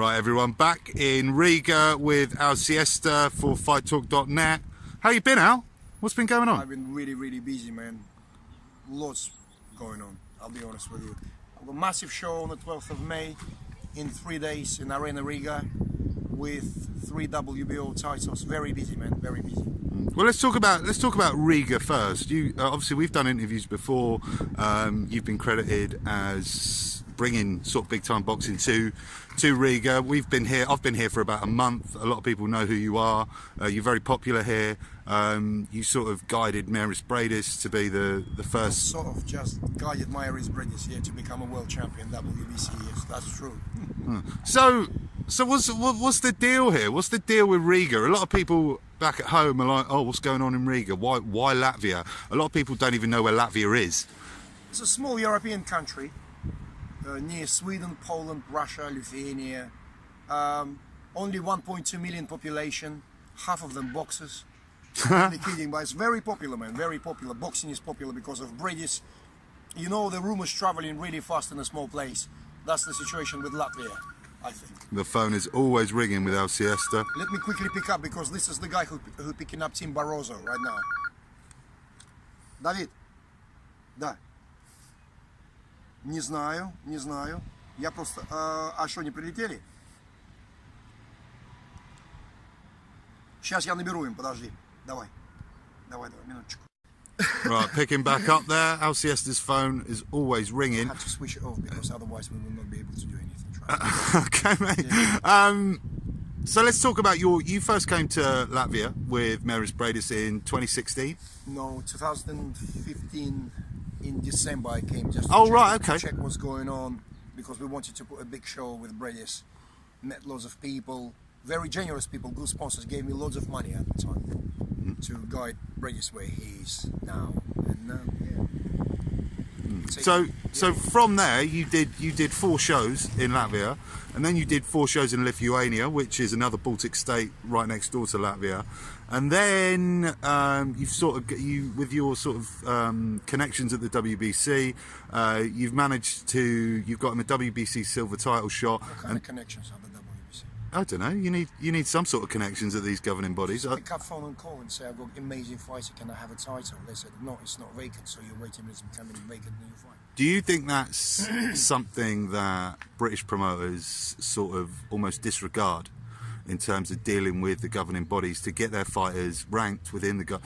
Right, everyone, back in Riga with Al Siesta for FightTalk.net. How you been, Al? What's been going on? I've been really busy, man. Lots going on, I'll be honest with you. I've got a massive show on the 12th of May in 3 days in Arena Riga with 3 WBO titles. Very busy, man, very busy. Well, let's talk about Riga first. You obviously, we've done interviews before. You've been credited as bringing sort of big time boxing to Riga. I've been here for about a month. A lot of people know who you are. You're very popular here. You sort of guided Mairis Briedis to be the first. Sort of just guided Mairis Briedis here to become a world champion Wbss. Yes, that's true. So what's the deal here? What's the deal with Riga? A lot of people back at home are like, oh, what's going on in Riga? Why Latvia? A lot of people don't even know where Latvia is. It's a small European country near Sweden, Poland, Russia, Lithuania. Only 1.2 million population, half of them boxers. I'm kidding, but it's very popular, man, very popular. Boxing is popular because of Briedis. You know, the rumors traveling really fast in a small place. That's the situation with Latvia, I think. The phone is always ringing with Al Siesta. Let me quickly pick up, because this is the guy who picking up Team Barroso right now. David? Да. Не знаю. Я просто... А что, не прилетели? Сейчас я наберу им, подожди. Давай, минуточку. Right, picking back up there. Al Siesta's phone is always ringing. I had to switch it off because otherwise we will not be able to do anything. Okay, mate. Yeah. So let's talk about you first came to Latvia with Mairis Briedis in 2016? No, 2015 in December I came just to check what's going on, because we wanted to put a big show with Briedis. Met lots of people, very generous people, good sponsors, gave me loads of money at the time to guide Briedis where he is now. And So from there you did 4 shows in Latvia, and then you did 4 shows in Lithuania, which is another Baltic state right next door to Latvia, and then with your sort of connections at the WBC, you've got him a WBC silver title shot. What kind of connections are the WBC? I don't know. You need some sort of connections at these governing bodies. Just pick up phone and call and say, I've got amazing fighter, can I have a title? They said, no, it's not vacant, so you're waiting until it's becoming vacant and you fight. Do you think that's something that British promoters sort of almost disregard in terms of dealing with the governing bodies to get their fighters ranked within the...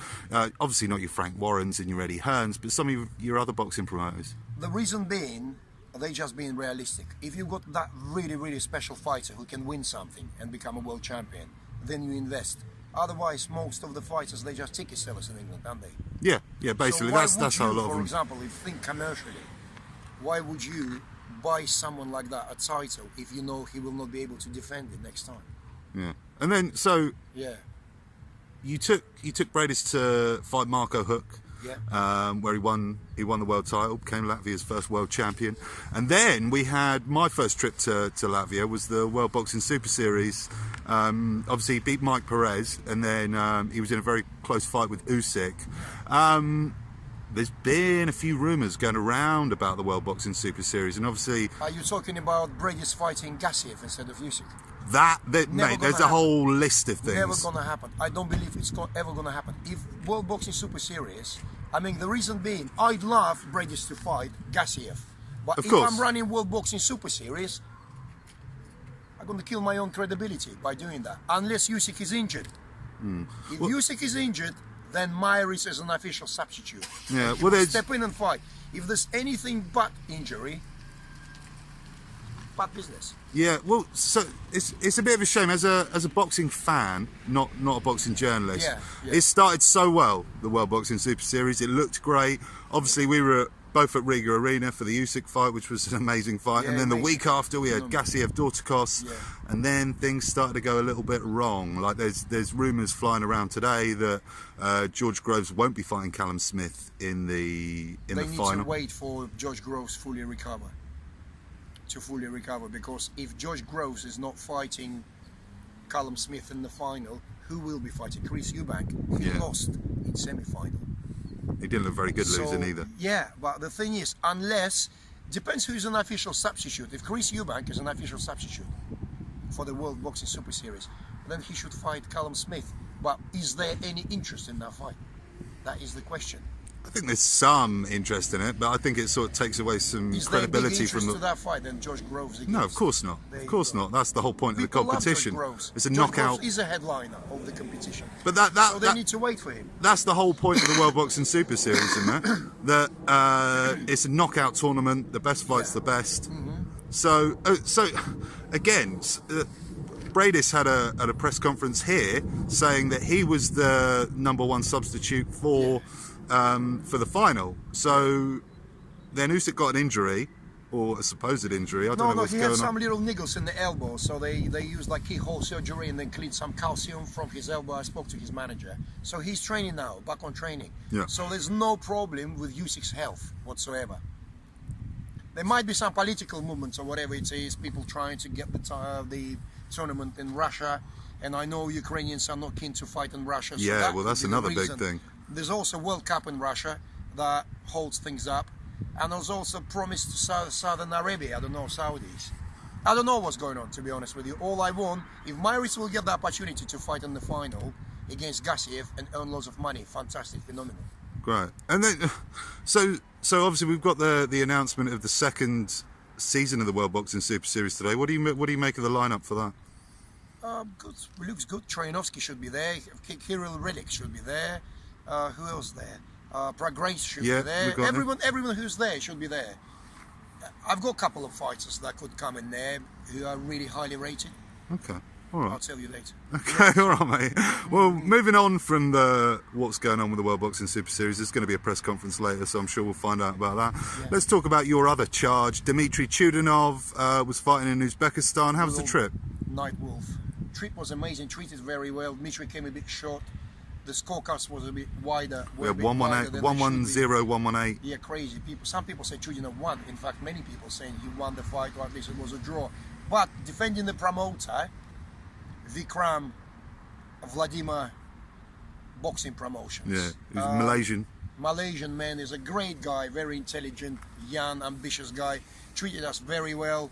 obviously not your Frank Warrens and your Eddie Hearns, but some of your other boxing promoters? The reason being, they just being realistic. If you've got that really special fighter who can win something and become a world champion, then you invest. Otherwise, most of the fighters, they just ticket sellers in England, aren't they? Yeah, basically, so that's how a lot of them... For example, if you think commercially, why would you buy someone like that a title if you know he will not be able to defend it next time? Yeah, and then yeah, you took Briedis to fight Marco Huck, where he won the world title, became Latvia's first world champion, and then we had my first trip to Latvia was the World Boxing Super Series. Obviously, he beat Mike Perez, and then he was in a very close fight with Usyk. There's been a few rumours going around about the World Boxing Super Series, and obviously... Are you talking about Briedis fighting Gassiev instead of Usyk? Mate, there's a whole list of things. Never gonna happen. I don't believe it's ever gonna happen. If World Boxing Super Series, I mean, the reason being, I'd love Briedis to fight Gassiev, but if I'm running World Boxing Super Series, I'm gonna kill my own credibility by doing that, unless Usyk is injured. If Usyk is injured, then Mairis is an official substitute. Yeah, well, step in and fight. If there's anything but injury, bad business. Yeah, well, so it's a bit of a shame as a boxing fan, not a boxing journalist. Yeah. It started so well, the World Boxing Super Series. It looked great. Obviously, we were both at Riga Arena for the Usyk fight, which was an amazing fight. And then the week after, we had Gassiev Dorticos, and then things started to go a little bit wrong. Like there's rumours flying around today that George Groves won't be fighting Callum Smith in the final. They need to wait for George Groves to fully recover, because if George Groves is not fighting Callum Smith in the final, who will be fighting? Chris Eubank. He lost in semi-final. He didn't look very good losing either. Yeah, but the thing is, unless... Depends who's an official substitute. If Chris Eubank is an official substitute, for the World Boxing Super Series, then he should fight Callum Smith. But is there any interest in that fight? That is the question. I think there's some interest in it, but I think it sort of takes away some Is there credibility big interest from to that fight than Josh Groves against? No, of course not. Of course not. That's the whole point People of the competition. love Josh Groves. It's a Josh knockout. Groves is a headliner of the competition. But so they need to wait for him. That's the whole point of the World Boxing Super Series, isn't it? That it's a knockout tournament. The best fight's the best. So again, Briedis had a press conference here saying that he was the #1 substitute for the final. So then Usyk got an injury, or a supposed injury. I don't know what's going on. No, he had some little niggles in the elbow, so they used like keyhole surgery and then cleaned some calcium from his elbow. I spoke to his manager. So he's training now, back on training. Yeah. So there's no problem with Usyk's health whatsoever. There might be some political movements or whatever it is, people trying to get the tournament in Russia, and I know Ukrainians are not keen to fight in Russia. So Yeah, well, that's another big thing. There's also World Cup in Russia that holds things up, and there's also promise to Southern Arabia, I don't know, Saudis. I don't know what's going on, to be honest with you. All I want, if Mairis will get the opportunity to fight in the final against Gassiev and earn lots of money, fantastic, phenomenal. Great. And then, so obviously we've got the announcement of the second season of the World Boxing Super Series today. What do you make of the lineup for that? Good. Looks good. Troyanovsky should be there. Kirill Relik should be there. Who else there? Prograis should be there. Everyone who's there should be there. I've got a couple of fighters that could come in there who are really highly rated. Okay. All right. I'll tell you later. Okay, all right, mate. Well, moving on from what's going on with the World Boxing Super Series, there's going to be a press conference later, so I'm sure we'll find out about that. Yeah. Let's talk about your other charge. Dmitry Chudinov was fighting in Uzbekistan. How was the trip? Night Wolf. Trip was amazing. Treated very well. Dmitry came a bit short. The scorecards was a bit wider. We had 1-1-8, 1-1-0, 1-1-8. Yeah, crazy. Some people say Chudinov won. In fact, many people saying he won the fight, or at least it was a draw. But defending the promoter, Vikram Vladimir Boxing Promotions. Yeah, he's Malaysian. Malaysian man, is a great guy, very intelligent, young, ambitious guy. Treated us very well.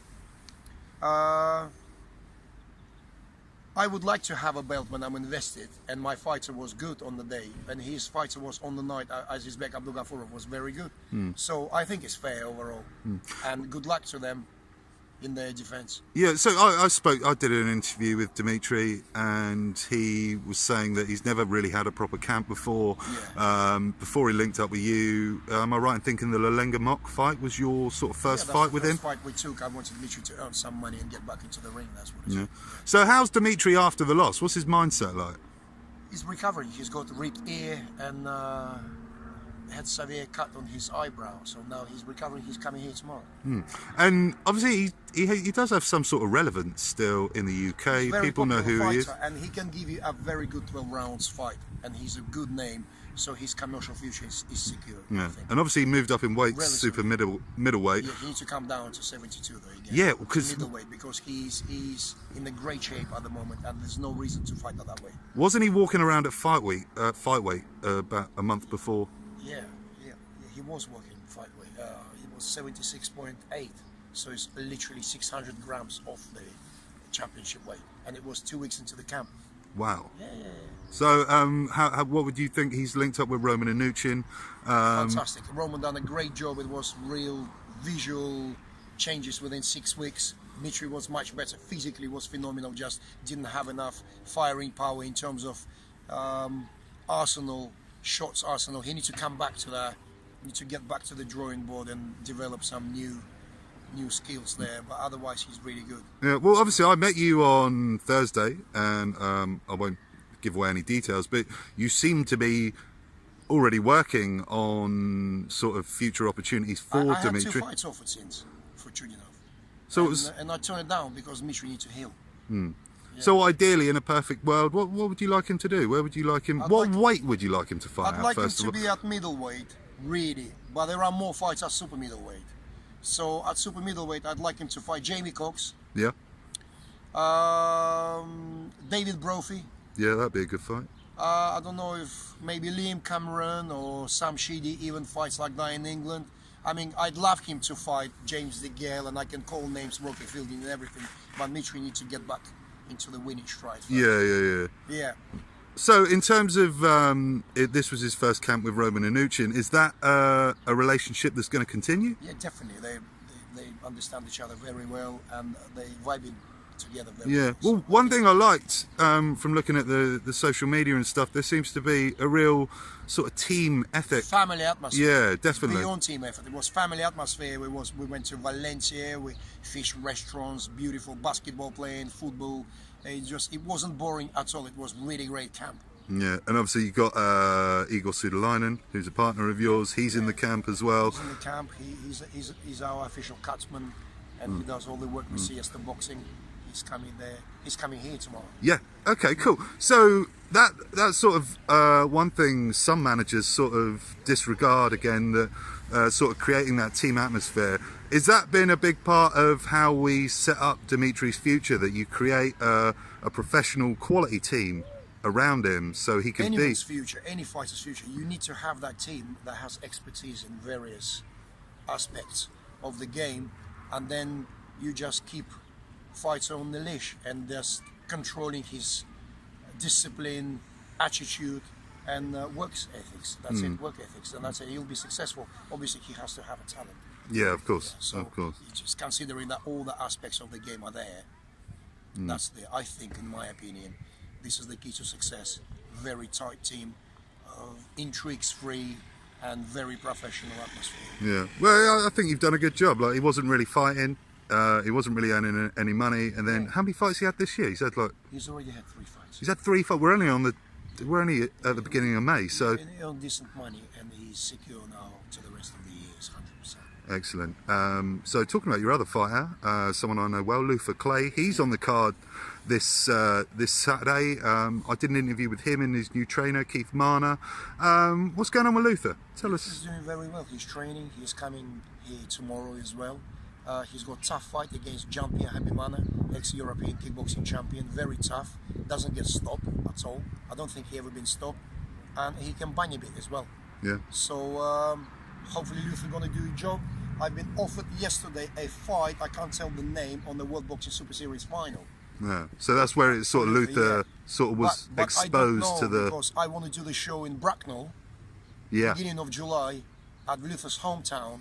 I would like to have a belt when I'm invested, and my fighter was good on the day, and his fighter was on the night. Azizbek Abdulgafurov was very good. So I think it's fair overall, and good luck to them in their defense. Yeah, so I did an interview with Dmitry, and he was saying that he's never really had a proper camp before. Before he linked up with you, am I right in thinking the Lalenga Mock fight was your sort of first fight with him? Fight we took. I wanted Dmitry to earn some money and get back into the ring. That's what it is. So how's Dmitry after the loss? What's his mindset like? He's recovering. He's got ripped ear and had severe cut on his eyebrow, so now he's recovering. He's coming here tomorrow. And obviously he does have some sort of relevance still in the UK. People know who he is, and he can give you a very good 12 rounds fight, and he's a good name, so his commercial future is secure. Yeah, and obviously he moved up in weight, super middleweight. Yeah, he needs to come down to 72 though again. Yeah, because middleweight, because he's in a great shape at the moment, and there's no reason to fight that way. Wasn't he walking around at fight weight about a month before? Yeah, he was working fight weight. He was 76.8, so it's literally 600 grams off the championship weight, and it was 2 weeks into the camp. Wow. Yeah. So, what would you think? He's linked up with Roman Anuchin. Fantastic. Roman done a great job. It was real visual changes within 6 weeks. Dmitry was much better. Physically was phenomenal. Just didn't have enough firing power in terms of shots arsenal. He needs to come back to that. He needs to get back to the drawing board and develop some new skills there. But otherwise, he's really good. Yeah. Well, obviously, I met you on Thursday, and I won't give away any details, but you seem to be already working on sort of future opportunities for Dmitry. I had 2 fights offered since for Chudinov. So and I turned it down because Dmitry needs to heal. Yeah. So ideally, in a perfect world, what would you like him to do? Where would you like him? What weight would you like him to fight? I'd like him to be at middleweight, really. But there are more fights at super middleweight. So at super middleweight, I'd like him to fight Jamie Cox. Yeah. David Brophy. Yeah, that'd be a good fight. I don't know if maybe Liam Cameron or Sam Sheedy even fights like that in England. I mean, I'd love him to fight James De Gale, and I can call names, Rocky Fielding and everything, but Dmitry needs to get back into the winning stride first. Yeah. So in terms of, this was his first camp with Roman Anuchin, is that a relationship that's going to continue? Yeah, definitely. They understand each other very well, and they vibing together very well. Well, one thing I liked from looking at the social media and stuff, there seems to be a real sort of team ethic. Family atmosphere. Yeah, definitely. Beyond team effort. It was family atmosphere. We went to Valencia, we fished restaurants, beautiful basketball playing, football. It wasn't boring at all. It was really great camp. Yeah, and obviously you've got Igor Sudalainen, who's a partner of yours. He's in the camp as well. He's in the camp. He's our official cutsman, and he does all the work with Siesta boxing. He's coming there. He's coming here tomorrow. Yeah. Okay. Cool. So that's sort of one thing some managers sort of disregard again. That sort of creating that team atmosphere. Is that been a big part of how we set up Dmitry's future? That you create a professional quality team around him so he can Anyone's future, any fighter's future, you need to have that team that has expertise in various aspects of the game, and then you just keep fighter on the leash and just controlling his discipline, attitude, and work ethics. That's it, work ethics, and that's it. He'll be successful. Obviously, he has to have a talent. Yeah, of course. So of course. Just considering that all the aspects of the game are there, that's I think, in my opinion, this is the key to success. Very tight team, intrigues free, and very professional atmosphere. Yeah. Well, I think you've done a good job. Like, he wasn't really fighting. He wasn't really earning any money. And then, how many fights he had this year? He's had He's already had 3 fights. He's had 3 fights. We're only at the beginning of May, so. He earned decent money, and he's secure now to the rest of the years, 100%. Excellent. So talking about your other fighter, someone I know well, Luther Clay. He's on the card this Saturday. I did an interview with him and his new trainer, Keith Marner. What's going on with Luther? Tell us. He's doing very well. He's training. He's coming here tomorrow as well. He's got a tough fight against Jean-Pierre Habimana, ex-European kickboxing champion. Very tough. Doesn't get stopped at all. I don't think he ever been stopped. And he can bang a bit as well. Yeah. So hopefully Luther gonna do a job. I've been offered yesterday a fight, I can't tell the name, on the World Boxing Super Series final. Yeah. So that's where it sort of Luther sort of was but exposed I don't know, to the. because I want to do the show in Bracknell, beginning of July, at Luther's hometown,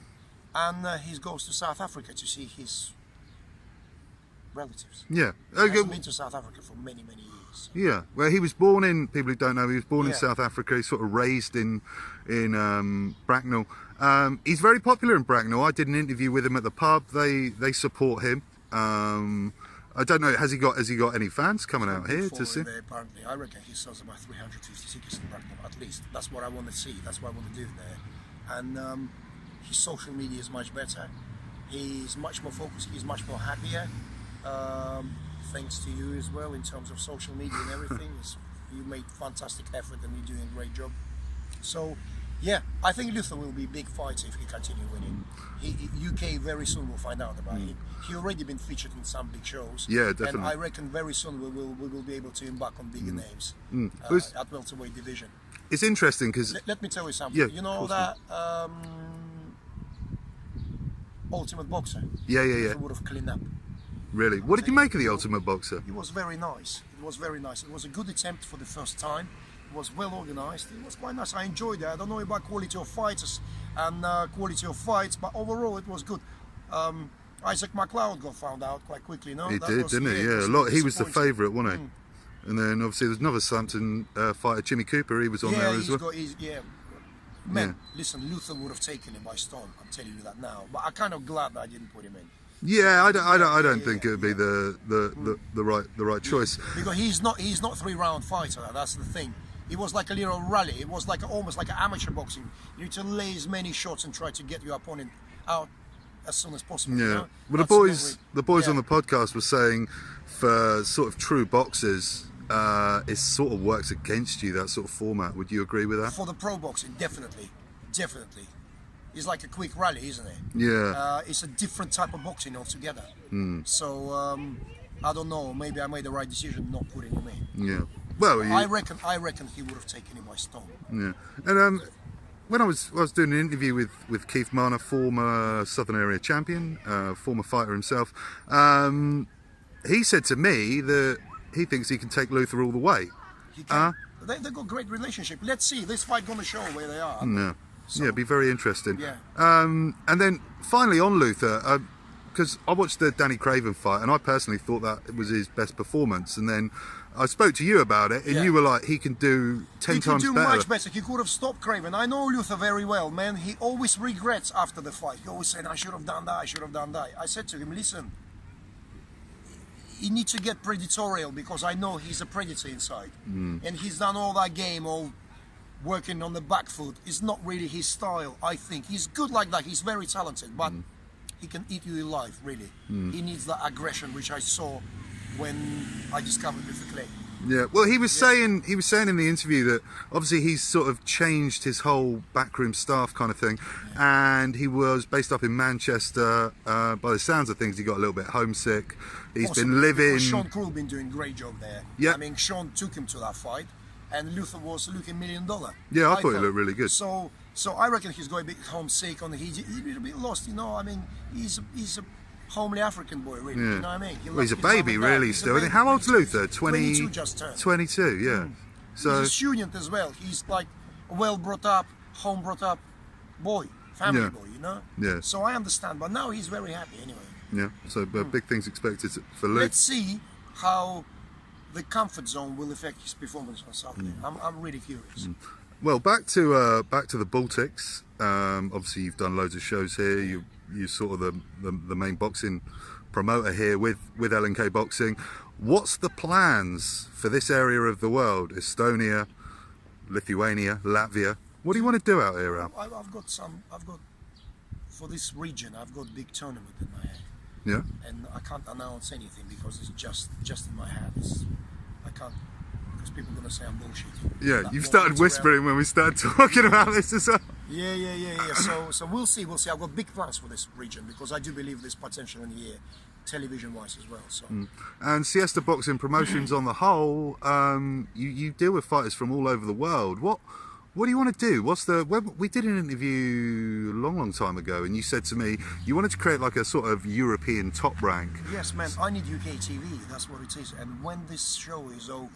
and he goes to South Africa to see his relatives. Yeah. He hasn't been to South Africa for many, many years. Yeah, well, he was born in, people who don't know, he was born in Yeah. South Africa. He's sort of raised in Bracknell. He's very popular in Bracknell. I did an interview with him at the pub. They support him. I don't know, has he got any fans coming out here to see? There, apparently, I reckon he sells about 350 tickets in Bracknell at least. That's what I want to see. That's what I want to do there. And his social media is much better. He's much more focused. He's much more happier. Thanks to you as well in terms of social media and everything. You made fantastic effort and you're doing a great job. So, yeah, I think Luther will be a big fighter if he continue winning. UK very soon will find out about him. He already been featured in some big shows. Yeah, definitely. And I reckon very soon we will be able to embark on bigger names at welterweight division. It's interesting because Let me tell you something. Yeah, you know of that Ultimate Boxer? Yeah. He would have cleaned up. Really, what did you make of the Ultimate Boxer? It was very nice. It was very nice. It was a good attempt for the first time. It was well organized. It was quite nice. I enjoyed it. I don't know about quality of fighters and quality of fights, but overall it was good. Isaac McLeod got found out quite quickly, no? He did, didn't he? Yeah, a lot. He was the favourite, wasn't he? And then obviously there's another Southampton fighter, Jimmy Cooper. He was on there as well. Man, listen, Luther would have taken him by storm. I'm telling you that now. But I'm kind of glad that I didn't put him in. Yeah, I don't think it would be the right choice. Because he's not 3-round fighter. That's the thing. It was like a little rally. It was like almost like amateur boxing. You need to lay as many shots and try to get your opponent out as soon as possible. Yeah. You know? Well, That's the boys on the podcast were saying, for sort of true boxers, it sort of works against you, that sort of format. Would you agree with that? For the pro boxing, definitely. It's like a quick rally, isn't it? Yeah. It's a different type of boxing altogether. So I don't know. Maybe I made the right decision not putting him in. Yeah. Well, I reckon he would have taken him by storm. Yeah. And when I was doing an interview with Keith Marner, former Southern Area champion, former fighter himself, he said to me that he thinks he can take Luther all the way. He can. They've got great relationship. Let's see. This fight going to show where they are. Yeah, so, yeah, it'd be very interesting. Yeah. And then finally on Luther, because I watched the Danny Craven fight, and I personally thought that it was his best performance. And then I spoke to you about it, and you were like, he can do 10 times better. He can do much better. He could have stopped Craven. I know Luther very well, man. He always regrets after the fight. He always said, I should have done that, I should have done that. I said to him, listen, you need to get predatorial, because I know he's a predator inside. And he's done all that game, all working on the back foot. It's not really his style, I think. He's good like that. He's very talented, but he can eat you alive, really. He needs that aggression, which I saw when I discovered Luther Clay. Yeah, well, he was saying in the interview that obviously he's sort of changed his whole backroom staff kind of thing, and he was based up in Manchester. By the sounds of things, he got a little bit homesick. He's been living. Sean Krull been doing a great job there. Yeah, I mean, Sean took him to that fight, and Luther was looking $1 million. Yeah, I thought he looked really good. So I reckon he's going a bit homesick, and he's a little bit lost. You know, I mean, he's a homely African boy, really. You know what I mean? Well, he's a baby, really, still. Baby. How old's Luther? 22 just turned. 22, yeah. So he's a student as well. He's like a well brought up, home brought up boy, family boy, you know? Yeah. So I understand, but now he's very happy anyway. Yeah, so big things expected for Luke. Let's see how the comfort zone will affect his performance on Saturday. I'm really curious. Well, back to the Baltics. Obviously, you've done loads of shows here. You're sort of the main boxing promoter here with LNK Boxing. What's the plans for this area of the world? Estonia, Lithuania, Latvia. What do you want to do out here, Al? I've got for this region, I've got big tournament in my head. Yeah. And I can't announce anything because it's just in my head. I can't, because people are going to say I'm bullshitting. Yeah, you've started whispering when we started talking about this as well. Yeah. So we'll see. I've got big plans for this region because I do believe there's potential in here, television-wise as well. So. And Siesta Boxing Promotions on the whole, you deal with fighters from all over the world. What do you want to do? We did an interview a long time ago, and you said to me you wanted to create like a sort of European top rank. Yes, man. I need UK TV. That's what it is. And when this show is over,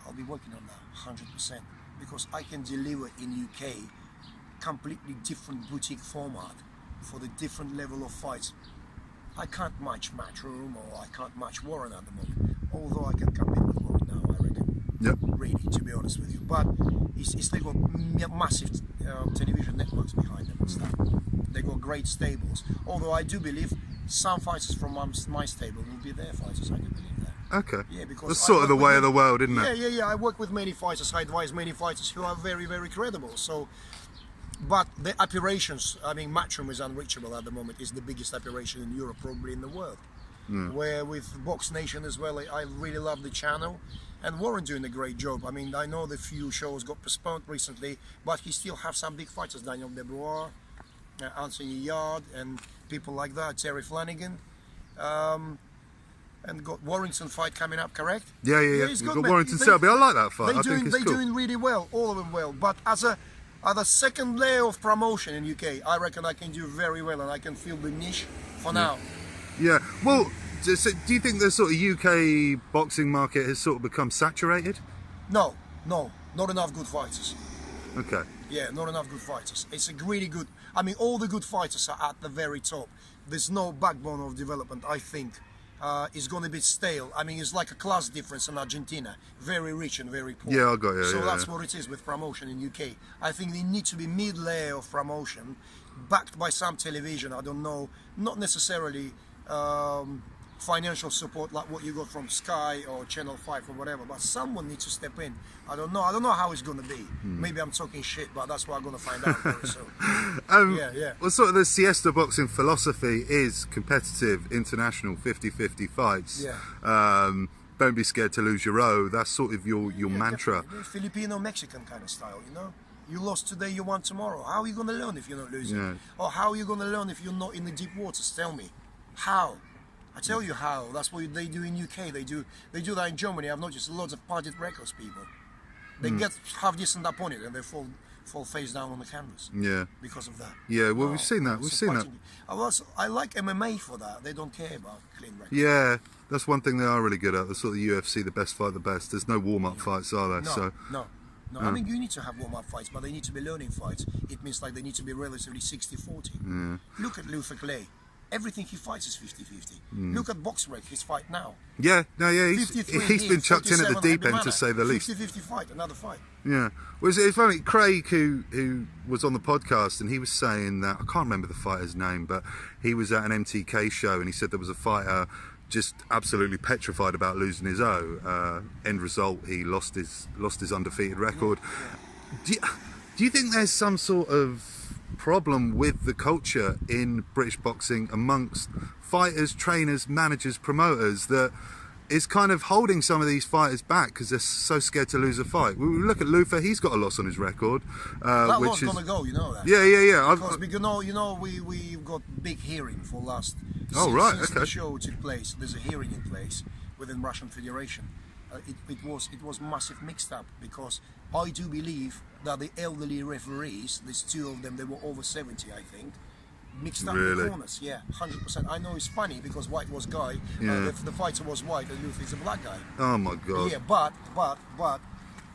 I'll be working on that 100%, because I can deliver in UK completely different boutique format for the different level of fights. I can't match Matchroom, or I can't match Warren at the moment, although I can compete with Warren now, I reckon. Yep. Really, to be honest with you. But they got massive television networks behind them and stuff. They got great stables. Although I do believe some fighters from my stable will be their fighters. I do believe that. Okay. Yeah, because that's sort of the way of the world, isn't it? Yeah. I work with many fighters. I advise many fighters who are very, very credible. So, but the operations, I mean, Matchroom is unreachable at the moment. It's the biggest operation in Europe, probably in the world. Where with Box Nation as well, I really love the channel, and Warren doing a great job. I mean, I know the few shows got postponed recently, but he still have some big fighters: Daniel Debois, Anthony Yard, and people like that. Terry Flanagan, and got Warrington fight coming up. Correct? Yeah. You've got Warrington Selby. I like that fight. They're doing really well, all of them well. But as a second layer of promotion in UK, I reckon I can do very well, and I can fill the niche for now. Yeah, well, do you think the sort of UK boxing market has sort of become saturated? No, not enough good fighters. Okay. Yeah, not enough good fighters. It's a really good, I mean, all the good fighters are at the very top. There's no backbone of development, I think. It's going to be stale. I mean, it's like a class difference in Argentina. Very rich and very poor. Yeah, I got you. So that's what it is with promotion in UK. I think they need to be mid-layer of promotion, backed by some television, I don't know, not necessarily financial support like what you got from Sky or Channel 5 or whatever, but someone needs to step in. I don't know how it's going to be. Maybe I'm talking shit, but that's what I'm going to find out very soon. Yeah. Well, sort of the Siesta Boxing philosophy is competitive, international, 50-50 fights. Yeah. Don't be scared to lose your own. That's sort of your mantra. Filipino-Mexican kind of style, you know? You lost today, you won tomorrow. How are you going to learn if you're not losing? Yeah. Or how are you going to learn if you're not in the deep waters? Tell me. How? I tell you how. That's what they do in UK. They do that in Germany. I've noticed lots of parted records people. They get half decent opponent and they fall fall face down on the canvas. Yeah. Because of that. Yeah, well, we've seen that. We've seen that. I like MMA for that. They don't care about clean records. Yeah, that's one thing they are really good at. The sort of UFC, the best fight the best. There's no warm-up fights, are there? No. I mean, you need to have warm-up fights, but they need to be learning fights. It means like they need to be relatively 60-40. Look at Luther Clay. Everything he fights is 50-50. Look at BoxRec, his fight now. Yeah, he's been chucked in at the deep end, to say the least. 50-50 fight, another fight. Yeah. Well, it's funny, Craig, who was on the podcast, and he was saying that, I can't remember the fighter's name, but he was at an MTK show, and he said there was a fighter just absolutely petrified about losing his O. End result, he lost his undefeated record. Do you think there's some sort of problem with the culture in British boxing amongst fighters, trainers, managers, promoters that is kind of holding some of these fighters back because they're so scared to lose a fight? We look at Luther; he's got a loss on his record. That was gonna go, you know that. Yeah. Because we've got big hearing for last. Since the show took place, there's a hearing in place within Russian Federation. It was massive mixed up because I do believe that the elderly referees, there's two of them, they were over 70, I think, mixed up the corners. Yeah, 100%. I know it's funny because White was Guy, the fighter was White, and Luther is a black guy. Oh my God. Yeah, but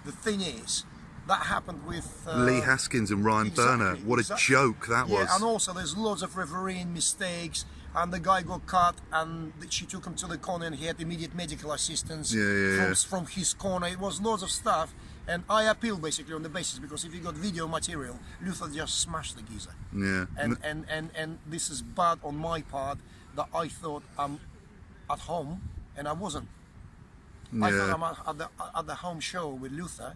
the thing is, that happened with Lee Haskins and Ryan Berner. What a joke that was. Yeah, and also there's loads of refereeing mistakes, and the guy got cut, and she took him to the corner, and he had immediate medical assistance from his corner. It was loads of stuff, and I appealed basically on the basis because if you got video material, Luther just smashed the geezer. Yeah. And this is bad on my part that I thought I'm at home, and I wasn't. Yeah. I thought I'm at the home show with Luther,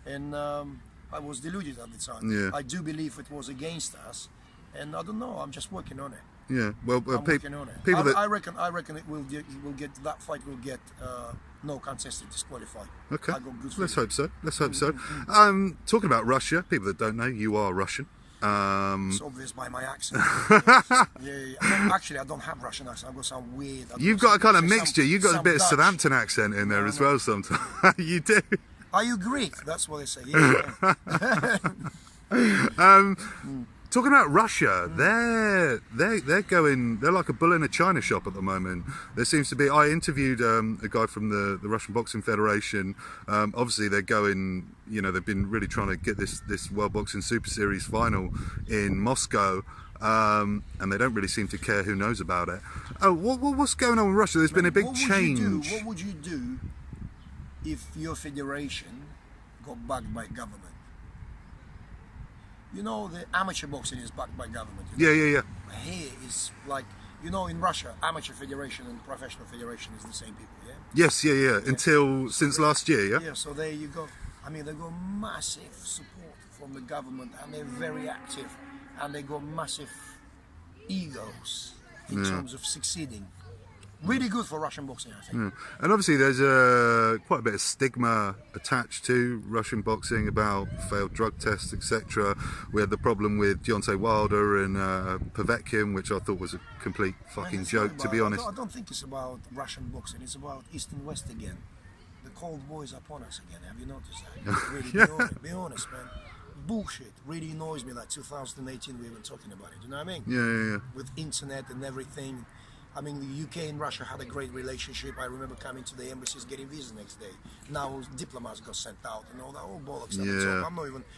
and I was deluded at the time. Yeah. I do believe it was against us, and I don't know. I'm just working on it. Yeah, well, working on it. I reckon it will get that fight will get no contested, disqualified. Okay, I got good let's hope so. Let's hope so. Talking about Russia, people that don't know, you are Russian. It's obvious by my accent. Actually, I don't have Russian accent. I've got some weird. You've got a kind of mixture. You've got a bit of Southampton accent in there as well. Sometimes you do. Are you Greek? That's what they say. Yeah. Talking about Russia, they're going. They're like a bull in a china shop at the moment. There seems to be. I interviewed a guy from the Russian Boxing Federation. Obviously, they're going. You know, they've been really trying to get this World Boxing Super Series final in Moscow, and they don't really seem to care who knows about it. Oh, what's going on in Russia? There's been a big change. What would you do if your federation got backed by government? You know, the amateur boxing is backed by government. Yeah. Here is like, you know, in Russia, amateur federation and professional federation is the same people, yeah? Yes, yeah. Until since last year, yeah? Yeah, so there you go. I mean, they got massive support from the government, and they're very active, and they got massive egos in terms of succeeding. Really good for Russian boxing, I think. Yeah. And obviously there's quite a bit of stigma attached to Russian boxing about failed drug tests, etc. We had the problem with Deontay Wilder and Povetkin, which I thought was a complete fucking joke, to be honest. I don't think it's about Russian boxing, it's about East and West again. The Cold War is upon us again, have you noticed that? Really, be honest, man. Bullshit really annoys me, like 2018 we were talking about it, you know what I mean? Yeah. With internet and everything. I mean, the UK and Russia had a great relationship. I remember coming to the embassies, getting visas next day. Now diplomats got sent out and all that, all bollocks. Yeah.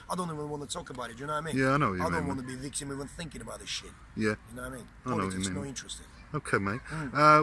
I don't even want to talk about it. You know what I mean? Yeah, I know what you mean. I don't want to be a victim even thinking about this shit. Yeah. You know what I mean? I know what you mean. No interested. Okay, mate.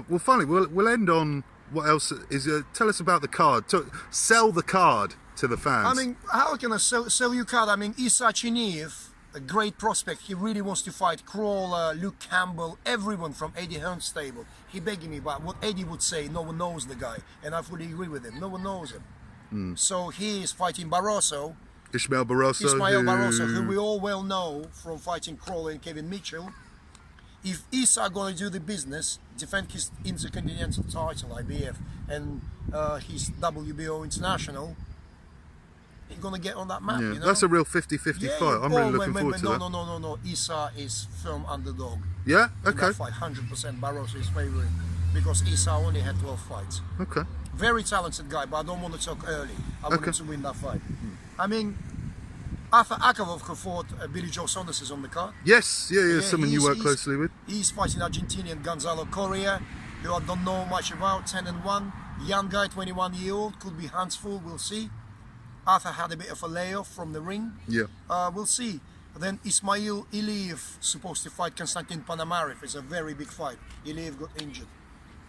Well, finally, we'll end on what else is. Tell us about the card. Sell the card to the fans. I mean, how can I sell you card? I mean, Isa Chiniev, a great prospect. He really wants to fight Crawler, Luke Campbell, everyone from Eddie Hearn's stable. He begging me, but what Eddie would say, no one knows the guy, and I fully agree with him. No one knows him. So he is fighting Barroso. Ismael Barroso, who we all well know from fighting Crawler and Kevin Mitchell. If Isa going to do the business, defend his Intercontinental title, IBF, and his WBO International, he's going to get on that map, yeah, you know? That's a real 50-50 fight. I'm really looking forward to that. No. Isa is firm underdog. Yeah? Okay. In that fight, 100%. Barroso is favouring because Isa only had 12 fights. Okay. Very talented guy, but I don't want to talk early. I want him to win that fight. I mean, Arthur Akavov, who fought Billy Joe Saunders, is on the card. Yes, yeah, someone you work he's- closely with. He's fighting Argentinian Gonzalo Correa, who I don't know much about, 10-1. Young guy, 21-year-old, could be hands full, we'll see. Arthur had a bit of a layoff from the ring. Yeah. We'll see. Then Ismail Iliev supposed to fight Konstantin Panamarev. It's a very big fight. Iliev got injured.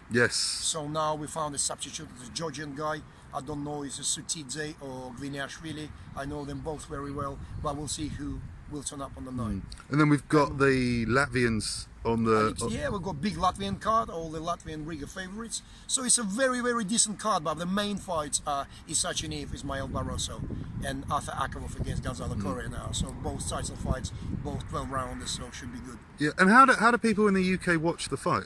Yes. So now we found a substitute, the Georgian guy. I don't know if it's Sutidze or Gviniashvili. I know them both very well, but we'll see who will turn up on the night. And then we've got the Latvians on the... Yeah, we've got big Latvian card, all the Latvian Riga favorites. So it's a very, very decent card, but the main fights are Isachinev, Ismail Barroso, and Arthur Akavov against Gonzalo Correa now. So both title fights, both 12 rounders, so should be good. Yeah, and how do people in the UK watch the fight?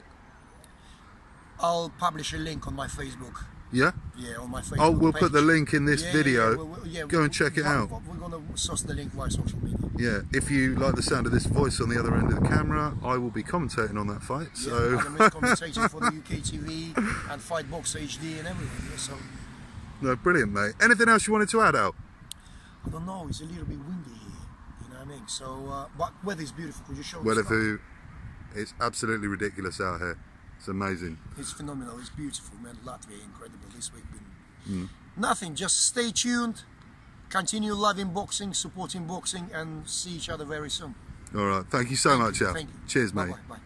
I'll publish a link on my Facebook. Yeah? Yeah, on my Facebook Oh, we'll page. put the link in this Yeah, video. Go and check it out. We're going to source the link via social media. Yeah, if you like the sound of this voice on the other end of the camera, I will be commentating on that fight. Yeah, So I'm commentating for the UK TV and Fight Box HD and everything. Yeah, so no, brilliant, mate. Anything else you wanted to add, Al? I don't know. It's a little bit windy here. You know what I mean? So, but weather is beautiful. Could you show Weather the view, it's absolutely ridiculous out here. It's amazing. It's phenomenal. It's beautiful, man. Latvia, incredible. This week been nothing. Just stay tuned. Continue loving boxing, supporting boxing, and see each other very soon. All right, thank you so much, Al. Thank you. Cheers, mate. Bye-bye. Bye.